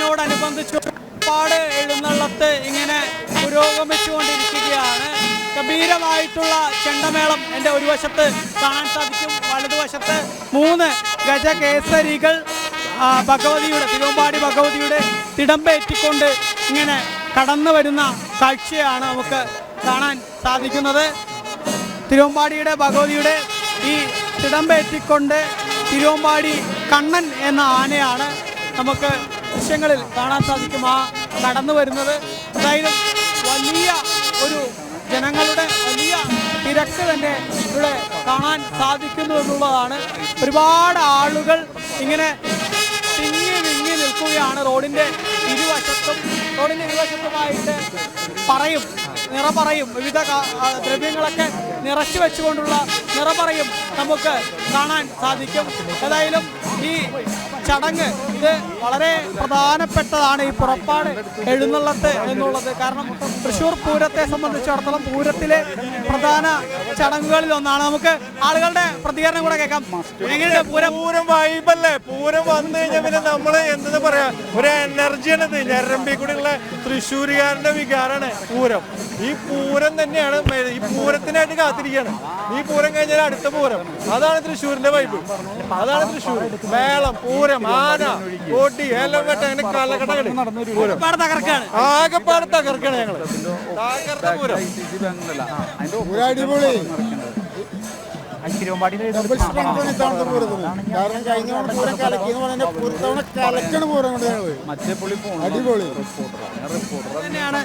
ചടങ്ങിനോടനുബന്ധിച്ച് ഒരുപാട് എഴുന്നള്ളത്ത് ഇങ്ങനെ പുരോഗമിച്ചുകൊണ്ടിരിക്കുകയാണ്. ഗംഭീരമായിട്ടുള്ള ചെണ്ടമേളം എൻ്റെ ഒരു വശത്ത് കാണാൻ സാധിക്കും. വലതുവശത്ത് 3 ഗജകേസരികൾ ഭഗവതിയുടെ തിരുവമ്പാടി ഭഗവതിയുടെ തിടമ്പേറ്റിക്കൊണ്ട് ഇങ്ങനെ കടന്നു വരുന്ന കാഴ്ചയാണ് നമുക്ക് കാണാൻ സാധിക്കുന്നത്. തിരുവമ്പാടിയുടെ ഭഗവതിയുടെ ഈ തിടമ്പേറ്റിക്കൊണ്ട് തിരുവമ്പാടി കണ്ണൻ എന്ന ആനയാണ് നമുക്ക് ദൃശ്യങ്ങളിൽ കാണാൻ സാധിക്കും ആ കടന്നു വരുന്നത്. എന്തായാലും വലിയ ഒരു ജനങ്ങളുടെ വലിയ തിരക്ക് തന്നെ ഇവിടെ കാണാൻ സാധിക്കുന്നു എന്നുള്ളതാണ്. ഒരുപാട് ആളുകൾ ഇങ്ങനെ തിങ്ങി വിങ്ങി നിൽക്കുകയാണ് റോഡിൻ്റെ ഇരുവശത്തുമായിട്ട് നിറപറയും വിവിധ ദ്രവ്യങ്ങളൊക്കെ നിറച്ചു വെച്ചുകൊണ്ടുള്ള നിറപറയും നമുക്ക് കാണാൻ സാധിക്കും. ഏതായാലും ഈ ചടങ്ങ് ഇത് വളരെ പ്രധാനപ്പെട്ടതാണ്, ഈ പുറപ്പാട് എഴുന്നള്ളത്ത് എന്നുള്ളത്. കാരണം തൃശ്ശൂർ പൂരത്തെ സംബന്ധിച്ചിടത്തോളം പൂരത്തിലെ പ്രധാന ചടങ്ങുകളിൽ ഒന്നാണ്. നമുക്ക് ആളുകളുടെ പ്രതികരണം കൂടെ കേൾക്കാം. എങ്ങനെയുണ്ട് പൂരം വൈബല്ലേ? പൂരം വന്നു കഴിഞ്ഞാൽ പിന്നെ നമ്മൾ എന്താ പറയാ, ഒരു എനർജിയാണ്. ഞരമ്പി കൂടെയുള്ള തൃശ്ശൂരുകാരന്റെ വികാരമാണ് പൂരം. ഈ പൂരം തന്നെയാണ് ഈ പൂരത്തിനായിട്ട് കാത്തിരിക്കുകയാണ്. ഈ പൂരം കഴിഞ്ഞാൽ അടുത്ത പൂരം. അതാണ് തൃശ്ശൂരിന്റെ വൈബ്, അതാണ് തൃശ്ശൂർ. മേളം, പൂരം, ആന, കോട്ടി, എല്ലാം വെട്ട അങ്ങനെ കാലഘട്ടം പൂരം ആകെപ്പാട് തകർക്കാണ് ഞങ്ങള്. തകർത്ത പൂരം അടിപൊളി. തന്നെയാണ്.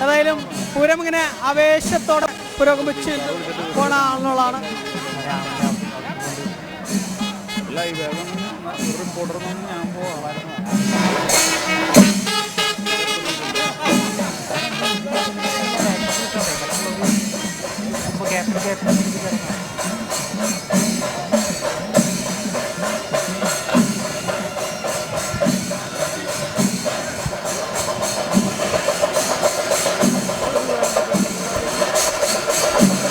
ഏതായാലും പൂരം ഇങ്ങനെ ആവേശത്തോടെ പുരോഗമിച്ച് പോണെന്നുള്ളതാണ്. റിപ്പോർട്ടറൊന്നും ഞാൻ പോവാറുണ്ട്.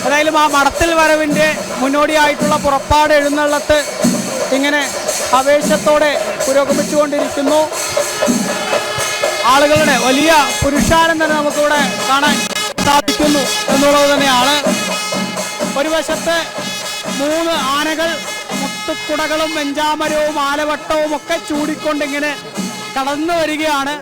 ഏതായാലും ആ മടത്തിൽ വരവിൻ്റെ മുന്നോടിയായിട്ടുള്ള പുറപ്പാട് എഴുന്നള്ളത്ത് ഇങ്ങനെ ആവേശത്തോടെ പുരോഗമിച്ചുകൊണ്ടിരിക്കുന്നു. ആളുകളുടെ വലിയ പുരുഷാരം തന്നെ നമുക്കിവിടെ കാണാൻ സാധിക്കുന്നു എന്നുള്ളത് തന്നെയാണ്. ഒരു വശത്ത് 3 ആനകൾ മുത്തുക്കുടകളും വെഞ്ചാമരവും ആലവട്ടവും ഒക്കെ ചൂടിക്കൊണ്ടിങ്ങനെ കടന്നു വരികയാണ്.